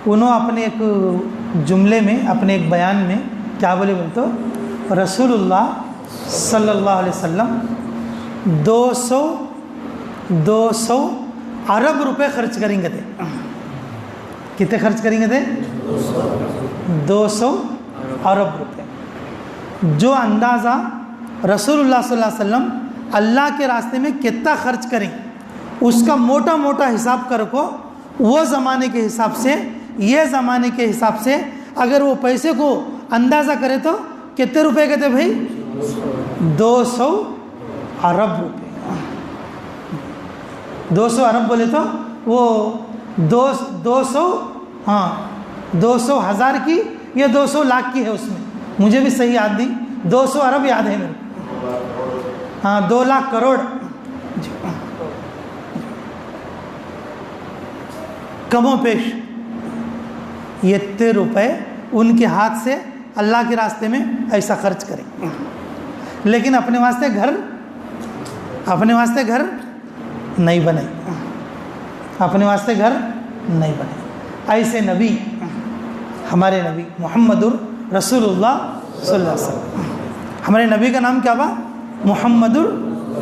انہوں اپنے ایک جملے میں، اپنے ایک بیان میں کیا بولے تو رسول اللہ صلی اللہ علیہ وسلم 200 ارب روپے خرچ کریں گے تھے. کتنے خرچ کریں گے تھے؟ 200 ارب روپے. جو اندازہ رسول اللہ صلی اللہ علیہ وسلم اللہ کے راستے میں کتنا خرچ کریں اس کا موٹا موٹا حساب کر کو وہ زمانے کے حساب سے یہ زمانے کے حساب سے اگر وہ پیسے کو اندازہ کرے تو کتنے روپے کے تھے بھائی؟ 200 ارب روپے. 200 ارب بولے تو وہ 200 ہزار کی یا 200 لاکھ کی ہے. اس میں مجھے بھی صحیح یاد نہیں, 200 ارب یاد ہے میرے کو. ہاں 2 لاکھ کروڑ. کم و بیش یہ اتنے روپے ان کے ہاتھ سے اللہ کے راستے میں ایسا خرچ کریں. لیکن اپنے واسطے گھر نہیں بنے, اپنے واسطے گھر نہیں بنے. ایسے نبی ہمارے نبی محمد رسول اللہ صلی اللہ علیہ وسلم, ہمارے نبی کا نام کیا با؟ محمد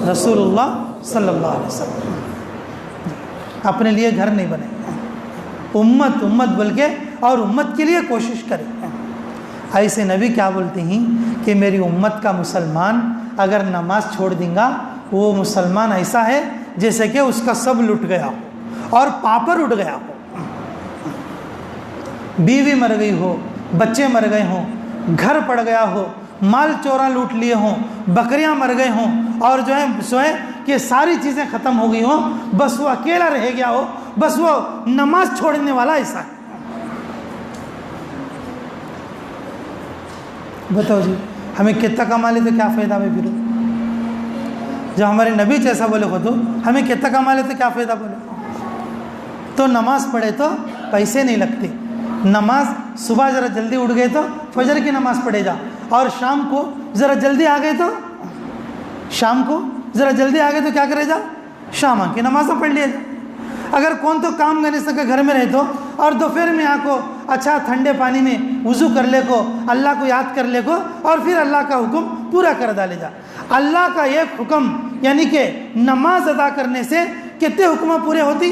رسول اللہ صلی اللہ علیہ وسلم. اپنے لیے گھر نہیں بنے, امت بول کے اور امت کے لیے کوشش کریں. ایسے نبی کیا بولتے ہیں کہ میری امت کا مسلمان اگر نماز چھوڑ دیں گا وہ مسلمان ایسا ہے جیسے کہ اس کا سب لٹ گیا ہو اور پاپر اٹھ گیا ہو. بیوی مر گئی ہو, بچے مر گئے ہوں, گھر پڑ گیا ہو, مال چورا لوٹ لیے ہوں, بکریاں مر گئے ہوں, اور جو ہے کہ ساری چیزیں ختم ہو گئی ہوں, بس وہ اکیلا رہ گیا ہو, بس وہ نماز چھوڑنے والا ایسا ہے. بتاؤ جی ہمیں کتنا کما لے تو کیا فائدہ ہے پھر؟ جب ہمارے نبی جیسا بولے خود ہمیں کتنا کما لے تو کیا فائدہ بولے؟ تو نماز پڑھے تو پیسے نہیں لگتے. نماز صبح ذرا جلدی اٹھ گئے تو فجر کی نماز پڑھے جا, اور شام کو ذرا جلدی آ گئے تو کیا کرے جا؟ شام کی نماز پڑھ لیا جا. اگر کون تو کام کرنے سکے گھر میں رہے تو, اور دوپہر میں آ کو اچھا ٹھنڈے پانی میں وضو کر لے کو, اللہ کو یاد کر لے کو, اور پھر اللہ کا حکم پورا کر ڈالے جا. اللہ کا ایک حکم یعنی کہ نماز ادا کرنے سے کتنے حکم پورے ہوتی؟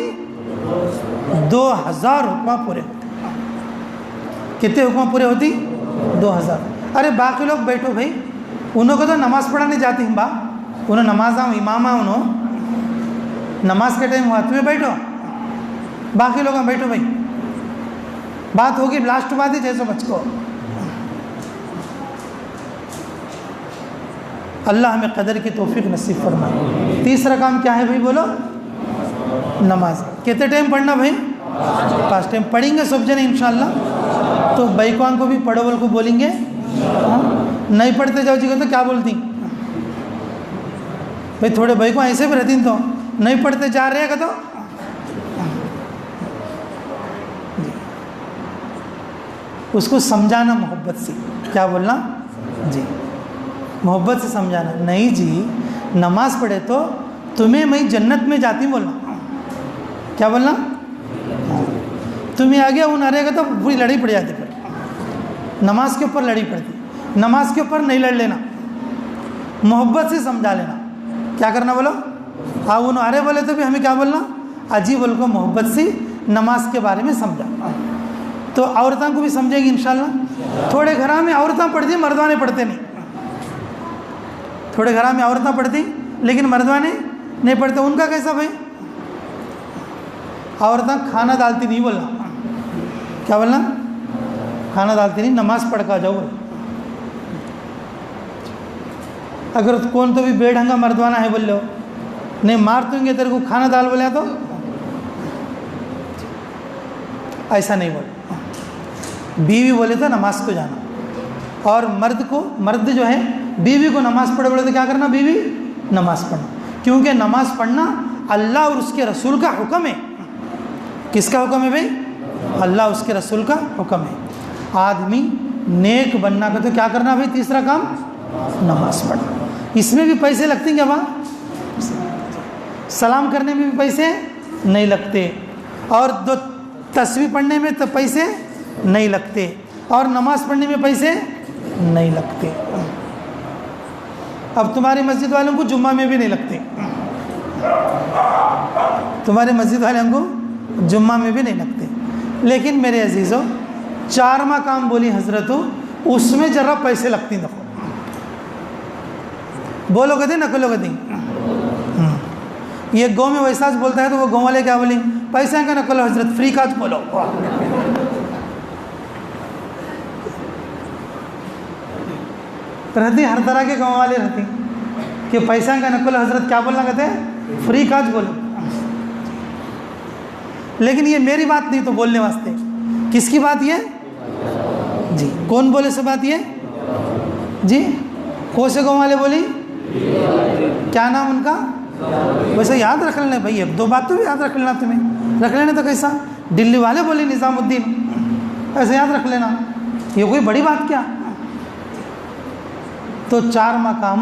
2000 حکم پورے ہوتے. کتنے حکم پورے ہوتی؟ 2000. ارے باقی لوگ بیٹھو بھائی, انہوں کو تو نماز پڑھانے جاتی ہیں با, انہوں نماز امامہ, انہوں نماز کے ٹائم ہوا تمہیں بیٹھو, باقی لوگ بیٹھو بھائی. بات ہوگی لاسٹ بات ہی جیسے بچ کو. اللہ ہمیں قدر کی توفیق نصیب فرمائے. تیسرا کام کیا ہے بھائی بولو؟ نماز. کتنے ٹائم پڑھنا بھائی؟ 5 ٹائم پڑھیں گے سب جنے انشاءاللہ. تو بھائیکوان کو بھی پڑھو بول کو بولیں گے, نہیں پڑھتے جاؤ جی تو کیا بولتی بھائی؟ تھوڑے بھائی کو ایسے بھی رہتی تو نہیں پڑھتے جا رہے گا تو اس کو سمجھانا محبت سے. کیا بولنا جی؟ محبت سے سمجھانا. نہیں جی نماز پڑھے تو تمہیں میں جنت میں جاتی بولنا. کیا بولنا؟ تمہیں آگے وہ نہ رہے گا تو پوری لڑائی پڑ جاتی. پھر نماز کے اوپر لڑائی پڑتی. نماز کے اوپر نہیں لڑ لینا, محبت سے سمجھا لینا. کیا کرنا بولو؟ وہ نعرے بولے تو بھی ہمیں کیا بولنا؟ عجیب بول کو محبت سے نماز کے بارے میں سمجھا. تو عورتوں کو بھی سمجھے گی انشاءاللہ. تھوڑے گھر میں عورتیں پڑھتی, مردوانے پڑھتے نہیں. تھوڑے گھر میں عورتیں پڑھتی لیکن مردوانے نہیں پڑھتے. ان کا کیسا بھائی؟ عورتیں کھانا ڈالتی نہیں بولنا. کیا بولنا؟ کھانا ڈالتی نہیں, نماز پڑھ کا جاؤ بول. اگر کون تو بھی بے ڈھنگا مردوانا ہے بول لو, نہیں مار دوں گے تیرے کو کھانا ڈال بولے تو ایسا نہیں بول. بیوی بولے تو نماز کو جانا, اور مرد جو ہے بیوی کو نماز پڑھے بولے تو کیا کرنا؟ بیوی نماز پڑھنا. کیونکہ نماز پڑھنا اللہ اور اس کے رسول کا حکم ہے. کس کا حکم ہے بھائی؟ اللہ اس کے رسول کا حکم ہے. آدمی نیک بننا کا تو کیا کرنا بھائی؟ تیسرا کام نماز پڑھنا. اس میں بھی پیسے لگتے ہیں کیا وہاں؟ سلام کرنے میں بھی پیسے نہیں لگتے, اور دو تسبیح پڑھنے میں تو پیسے نہیں لگتے, اور نماز پڑھنے میں پیسے نہیں لگتے. اب تمہاری مسجد والوں کو جمعہ میں بھی نہیں لگتے. تمہارے مسجد والے انگور جمعہ میں بھی نہیں لگتے. لیکن میرے عزیزوں 4 مقام بولی حضرت اس میں ذرا پیسے لگتی دیکھو. بولو گے نہ کھلو گے. یہ گاؤں میں ویسا بولتا ہے تو وہ گاؤں والے کیا بولیں؟ پیسے کا نہ کھلو حضرت، فری کا بولو. رہتی ہر طرح کے گاؤں والے رہتی کہ پیسہ کا نہ کھلو حضرت، کیا بولنا کہتے ہیں؟ فری کاج بولو. لیکن یہ میری بات نہیں تو بولنے واسطے. کس کی بات یہ؟ جی کون بولے سے بات یہ؟ جی کون سے گاؤں والے بولی؟ کیا نام ان کا؟ ویسے یاد رکھ لینا بھائی، 1-2 بات تو بھی یاد رکھ لینا. تمہیں رکھ لینا تو کیسا؟ دلی والے بولی نظام الدین، ایسے یاد رکھ لینا. یہ کوئی بڑی بات کیا؟ تو 4 مقام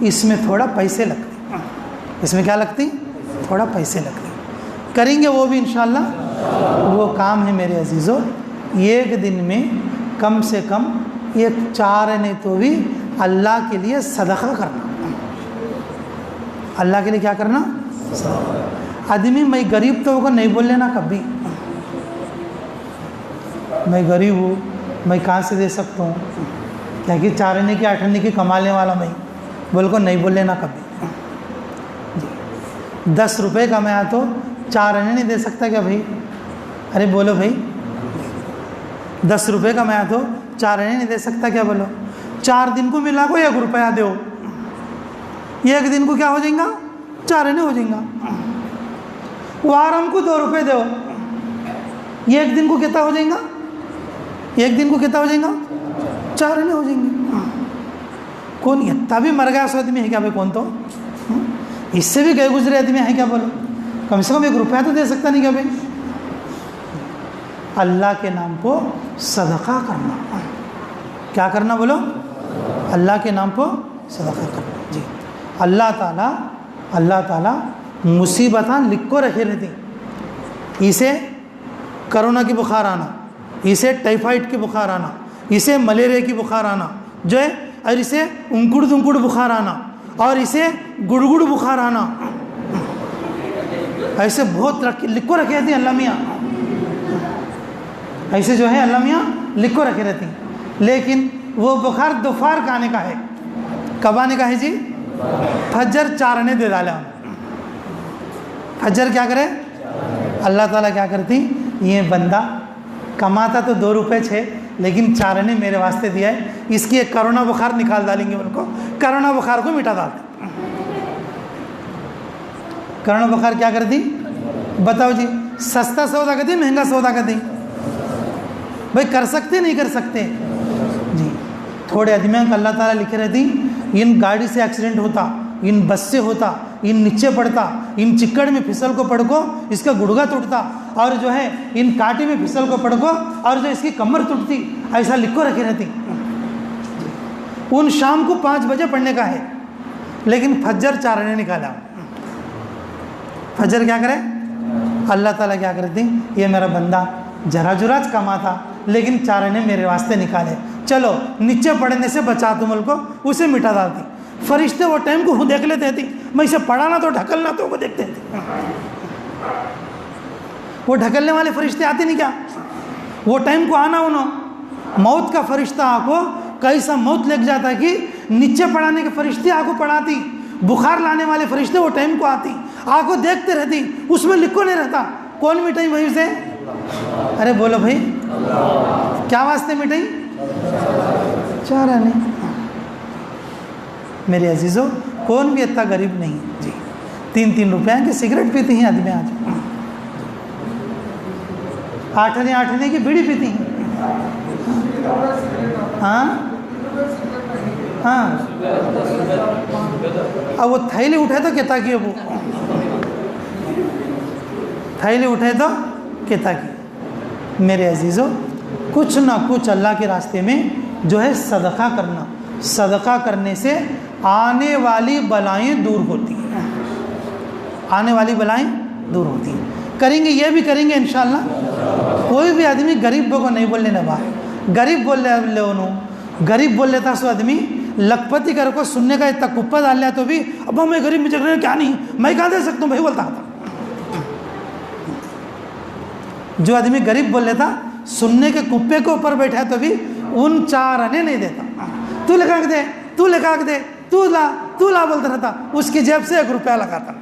اس میں تھوڑا پیسے لگتے. اس میں کیا لگتی؟ تھوڑا پیسے لگتے. کریں گے وہ بھی انشاءاللہ. وہ کام ہے میرے عزیزوں، ایک دن میں کم سے کم 4 نہیں تو بھی اللہ کے لیے صدقہ کرنا. اللہ کے لیے کیا کرنا؟ آدمی میں غریب تو ہوگا نہیں بول لینا کبھی. میں غریب ہوں، میں کہاں سے دے سکتا ہوں، کیا کہ 4 آنے کی 8 آنے کی کمانے والا میں بول کو نہیں بول لینا کبھی. 10 روپے کا میں تو 4 آنے نہیں دے سکتا کیا بھائی؟ ارے بولو بھائی، 10 روپے کا میں تو 4 آنے نہیں دے سکتا کیا؟ بولو. 4 دن کو ملا کو 1 روپیہ دو، 1 دن کو کیا ہو جائیں گا؟ 4 آنے ہو جائیں گا. وارم کو 2 روپے دو، 1 دن کو کتنا ہو جائیں گا؟ 1 دن کو کتنا ہو جائیں گا؟ 4 آنے ہو جائیں گے. کون اتنا بھی مر گیا سو آدمی ہے کیا بھائی؟ کون تو اس سے بھی گئے گزرے آدمی ہیں کیا؟ بولو کم سے کم 1 روپیہ تو دے سکتا نہیں کیا بھائی؟ اللہ کے نام کو صدقہ کرنا. کیا کرنا بولو؟ اللہ کے نام کو صدقہ کرنا. جی اللہ تعالیٰ مصیبتاں لکھ کو رکھے رہتی. اسے کرونا کی بخار آنا، اسے ٹائیفائڈ کی بخار آنا، اسے ملیریا کی بخار آنا جو ہے، اور اسے انکڑ دنکڑ بخار آنا، اور اسے گڑگڑ بخار آنا، ایسے بہت لکھ کو رکھے رہتی اللہ میاں. ایسے جو ہے اللہ میاں لکھ کو رکھے رہتی. لیکن وہ بخار دوپہر کا آنے کا ہے. کب آنے کا ہے جی؟ فجر 4 آنے دے ڈالا. فجر کیا کرے؟ اللہ تعالیٰ کیا کرتی؟ یہ بندہ کماتا تو 2 روپے 6، لیکن 4 آنے میرے واسطے دیا ہے، اس کی ایک کرونا بخار نکال ڈالیں گے. ان کو کرونا بخار کو مٹا ڈالتے. کرونا بخار کیا کرتی؟ بتاؤ جی. سستا سودا کرتی، مہنگا سودا کرتی؟ بھائی کر سکتے نہیں کر سکتے جی. تھوڑے آدمیوں کو اللہ تعالیٰ لکھے رہتی، ان گاڑی سے ایکسیڈنٹ ہوتا، ان بس سے ہوتا، ان نیچے پڑتا، ان چکڑ میں پھسل کو پڑ کو اس کا گڑگا ٹوٹتا، اور جو ہے ان کاٹی میں پھسل کو پڑ کو اور جو اس کی کمر ٹوٹتی. ایسا لکھ کو رکھی رہتی. ان شام کو 5 بجے پڑھنے کا ہے، لیکن فجر 4 آنے نکالا. فجر کیا کرے؟ اللہ تعالیٰ کیا کرتی؟ یہ میرا بندہ جرا جراج کماتا، لیکن 4 آنے میرے واسطے نکالے، چلو نیچے پڑھنے سے بچا تم کو، اسے مٹا ڈالتی. فرشتے وہ ٹائم کو دیکھ لیتے تھے، میں اسے پڑھانا تو ڈھکلنا تو وہ دیکھتے تھے. وہ ڈھکلنے والے فرشتے آتے نہیں کیا؟ وہ ٹائم کو آنا انہوں. موت کا فرشتہ آ کو کیسا موت لگ جاتا کہ نیچے پڑھانے کے فرشتے آ کو پڑھاتی، بخار لانے والے فرشتے وہ ٹائم کو آتی، آ کو دیکھتے رہتی، اس میں لکھو نہیں رہتا. کون مٹائی بھائی اسے؟ ارے بولو بھائی، کیا واسطے مٹائی؟ 4 آنے. میرے عزیزوں کون بھی اتنا غریب نہیں جی. 3 روپے کی سگریٹ پیتی ہیں آدمی آج، 8 آنے کی بیڑی پیتی ہیں. ہاں ہاں. اب وہ تھیلی اٹھے تو کہتا کی، وہ تھیلی اٹھے تو کہتا کی. میرے عزیزوں کچھ نہ کچھ اللہ کے راستے میں جو ہے صدقہ کرنا. صدقہ کرنے سے آنے والی بلائیں دور ہوتی ہیں. آنے والی بلائیں دور ہوتی ہیں. کریں گے، یہ بھی کریں گے انشاءاللہ. کوئی بھی آدمی غریب کو نہیں بولنے نہ باہر غریب بول لے انہوں. غریب بول لیتا سو آدمی لکھپتی کر کو سننے کا اتنا کپا ڈال لیا تو بھی اب میں غریب مجھے کیا نہیں، میں کہاں دے سکتا ہوں بھائی بولتا تھا. جو آدمی غریب بول لیتا سننے کے کپے کے اوپر بیٹھا ہے تو بھی ان 4 آنے نہیں دیتا. تو لگا کے دے، تو لگا کے دے، تو لا بولتا رہتا. اس کی جیب سے 1 روپیہ لگاتا.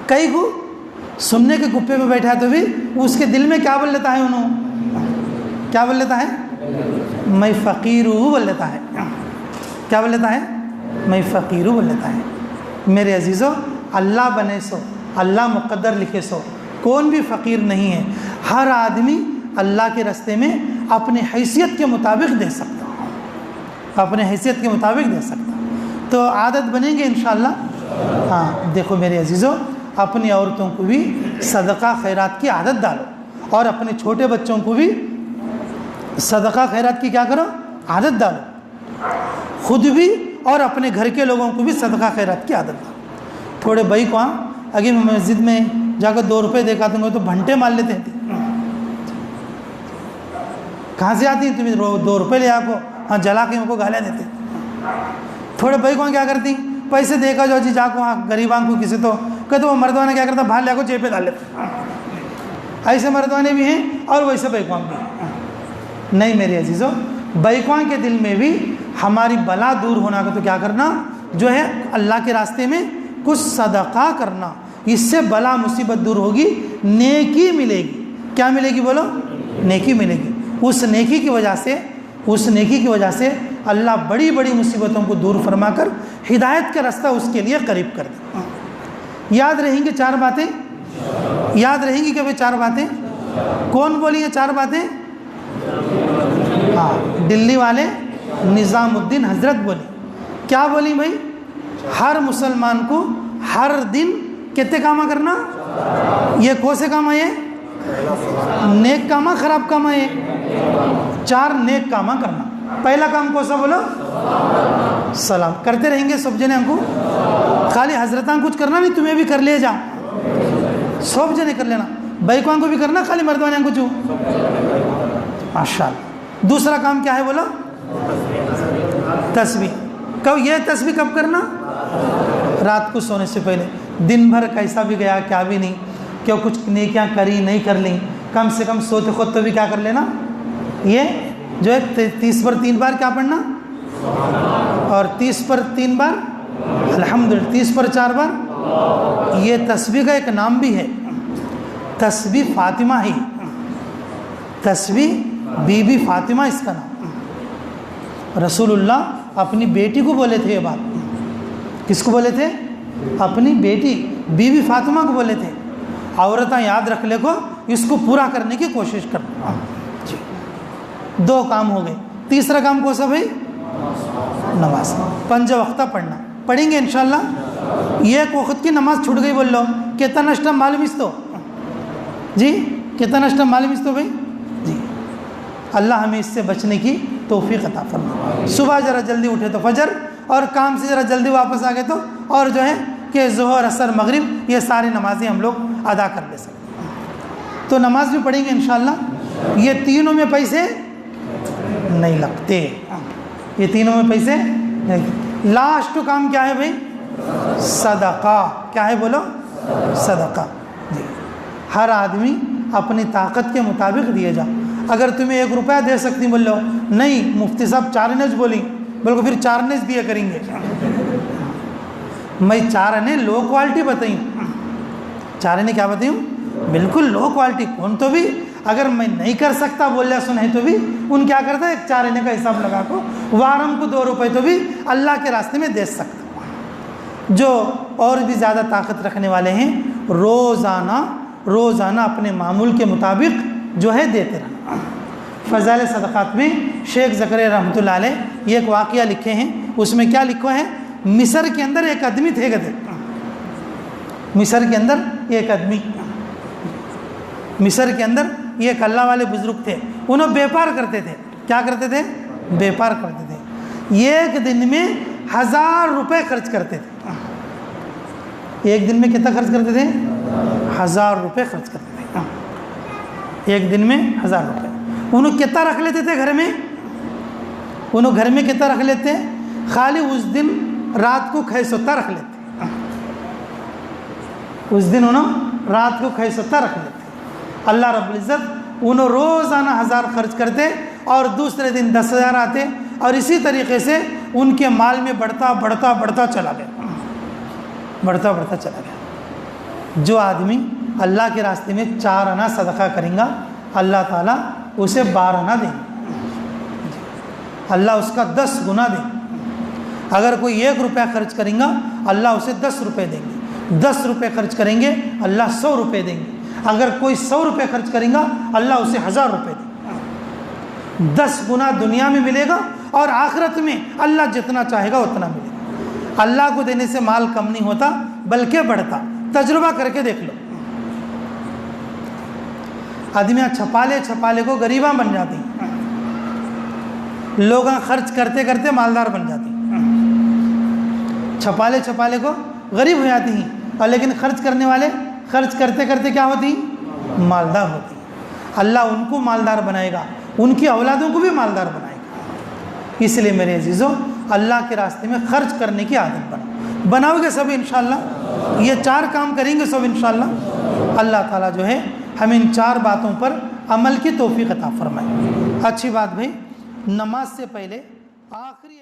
کئی کو سننے کے کپے پہ بیٹھا ہے تو بھی اس کے دل میں کیا بول لیتا ہے؟ کیا بول لیتا ہے؟ میں فقیر ہوں بول لیتا ہے. کیا بول لیتا ہے؟ میں فقیر ہوں بول لیتا ہے. میرے عزیزو، اللہ بنے سو، اللہ مقدر لکھے سو کون بھی فقیر نہیں ہے. ہر آدمی اللہ کے راستے میں اپنے حیثیت کے مطابق دے سکتا، اپنے حیثیت کے مطابق دے سکتا. تو عادت بنیں گے انشاءاللہ. ہاں دیکھو میرے عزیزو، اپنی عورتوں کو بھی صدقہ خیرات کی عادت ڈالو، اور اپنے چھوٹے بچوں کو بھی صدقہ خیرات کی کیا کرو؟ عادت ڈالو. خود بھی اور اپنے گھر کے لوگوں کو بھی صدقہ خیرات کی عادت ڈالو. تھوڑے بھائی کو اگر میں مسجد میں جا کر 2 روپے دے دوں گا تو گھنٹے مار لیتے ہیں. کہاں سے آتی ہیں تمہیں 2 روپے لے آکو؟ ہاں جلا کے ان کو گالیاں دیتے. تھوڑے بھائی کو کیا کرتی؟ پیسے دے کر جو جی جا کو غریبان کو کسی تو کہتے وہ مردوانے کیا کرتا؟ باہر لے کو جیب پہ ڈال لیتے. ایسے مردوانے بھی ہیں اور ویسے بیکوان بھی ہیں. نہیں میرے عزیزو، بیکوان کے دل میں بھی ہماری بلا دور ہونا کا تو کیا کرنا جو ہے اللہ کے راستے میں کچھ صدقہ کرنا. اس سے بلا مصیبت دور ہوگی، نیکی ملے گی. کیا ملے گی بولو؟ نیکی ملے گی. اس نیکی کی وجہ سے اللہ بڑی بڑی مصیبتوں کو دور فرما کر ہدایت کا راستہ اس کے لیے قریب کر دے. یاد رہیں گے 4 باتیں؟ یاد رہیں گی کہ بھائی 4 باتیں کون بولی ہیں؟ 4 باتیں ہاں دلی والے نظام الدین حضرت بولی. کیا بولی بھائی؟ ہر مسلمان کو ہر دن کتنے کامہ کرنا؟ یہ کون سے کامہ ہے؟ نیک کامہ، خراب کامہ ہے؟ 4 نیک کامہ کرنا. پہلا کام کون سا بولو؟ سلام. کرتے رہیں گے سب جنے ہم کو. خالی حضرتاں کچھ کرنا نہیں، تمہیں بھی کر لے جا، سب جنے کر لینا. بیکوان کو بھی کرنا، خالی مردوان کو جو ماشاءاللہ. دوسرا کام کیا ہے بولو؟ تسبیح. کب یہ تسبیح کب کرنا؟ رات کو سونے سے پہلے. دن بھر کیسا بھی گیا کیا بھی نہیں، کیوں کچھ نیکیاں کری نہیں کر لیں، کم سے کم سوتے خود تو بھی کیا کر لینا. یہ جو ہے 30 پر 3 بار کیا پڑھنا، اور 30 پر 3 بار الحمدللہ، 30 پر 4 بار. یہ تسبیح کا ایک نام بھی ہے، تسبیح فاطمہ ہی. تسبیح بی بی فاطمہ اس کا نام. رسول اللہ اپنی بیٹی کو بولے تھے یہ بات. کس کو بولے تھے؟ اپنی بیٹی بی بی فاطمہ کو بولے تھے. عورتیں یاد رکھ لے کو، اس کو پورا کرنے کی کوشش کرنا. 2 کام ہو گئے. تیسرا کام کون سا بھائی؟ نماز 5 وقتہ پڑھنا. پڑھیں گے انشاءاللہ. 1 وقت کی نماز چھوٹ گئی بول لو کتنا نشتہ معلوم اس تو جی، کتنا نشتہ معلوم اس تو بھائی جی. اللہ ہمیں اس سے بچنے کی توفیق عطا فرمائے. صبح ذرا جلدی اٹھے تو فجر، اور کام سے ذرا جلدی واپس آ گئے تو اور جو ہے کہ ظہر عصر مغرب یہ ساری نمازیں ہم لوگ ادا کر لے سکتے ہیں. تو نماز بھی پڑھیں گے انشاءاللہ. یہ تینوں میں پیسے نہیں لگتے، یہ تینوں میں پیسے نہیں. لاسٹ کام کیا ہے بھائی؟ صدقہ. کیا ہے بولو؟ صدقہ. جی ہر آدمی اپنی طاقت کے مطابق دیے جا. اگر تمہیں 1 روپیہ دے سکتی بول لو، نہیں مفتی صاحب 4 انچ بولی بلکہ پھر 4 انچ دیا کریں گے. میں 4 انچ لو کوالٹی بتائی ہوں. 4 انچ کیا بتائی ہوں؟ بالکل لو کوالٹی. کون تو بھی اگر میں نہیں کر سکتا بولیا سنے تو بھی ان کیا کرتا ہے 4 انچ کا حساب لگا کو وارم کو 2 روپے تو بھی اللہ کے راستے میں دے سکتا. جو اور بھی زیادہ طاقت رکھنے والے ہیں روزانہ اپنے معمول کے مطابق جو ہے دیتے رہنا. فضائل صدقات میں شیخ زکریا رحمۃ اللہ علیہ یہ ایک واقعہ لکھے ہیں. اس میں کیا لکھا ہے؟ مصر کے اندر ایک آدمی تھے کہتے. مصر کے اندر ایک آدمی، مصر کے اندر یہ ایک اللہ والے بزرگ تھے. انہوں بیپار کرتے تھے. کیا کرتے تھے؟ بیپار کرتے تھے. ایک دن میں 1000 روپے خرچ کرتے تھے. ایک دن میں کتنا خرچ کرتے تھے؟ 1000 روپے خرچ کرتے تھے. ایک دن میں 1000 روپے. انہوں کتنا رکھ لیتے تھے گھر میں؟ انہوں گھر میں کتنا رکھ لیتے؟ خالی اس دن رات کو کھیسوتا رکھ لیتے. اس دن انہوں رات کو کھیسوتا رکھ لیتے. اللہ رب العزت انہوں روزانہ 1000 خرچ کرتے اور دوسرے دن 10,000 آتے، اور اسی طریقے سے ان کے مال میں بڑھتا چلا گیا۔ جو آدمی اللہ کے راستے میں 4 آنا صدقہ کریں گا، اللہ تعالیٰ اسے 12 آنا دیں گے، اللہ اس کا 10 گنا دیں گے۔ اگر کوئی 1 روپیہ خرچ کریں گا، اللہ اسے 10 روپے دیں گے۔ 10 روپے خرچ کریں گے، اللہ 100 روپے دیں گے۔ اگر کوئی 100 روپے خرچ کریں گا، اللہ اسے 1000 روپے دیں گے۔ 10 گنا دنیا میں ملے گا، اور آخرت میں اللہ جتنا چاہے گا اتنا ملے گا۔ اللہ کو دینے سے مال کم نہیں ہوتا بلکہ بڑھتا، تجربہ کر کے دیکھ لو۔ آدمیاں چھپالے کو غریباں بن جاتی ہیں، لوگ خرچ کرتے کرتے مالدار بن جاتے ہیں۔ چھپالے کو غریب ہو جاتی ہیں، اور لیکن خرچ کرنے والے خرچ کرتے کرتے کیا ہوتی ہیں؟ مالدار ہوتی ہیں۔ اللہ ان کو مالدار بنائے گا، ان کی اولادوں کو بھی مالدار بنائے گا۔ اس لیے میرے عزیزوں، اللہ کے راستے میں خرچ کرنے کی عادت بناؤ گے سب انشاءاللہ، یہ 4 کام کریں گے سب انشاءاللہ، اللہ تعالیٰ جو ہے ہمیں ان 4 باتوں پر عمل کی توفیق عطا فرمائے۔ اچھی بات بھائی، نماز سے پہلے آخری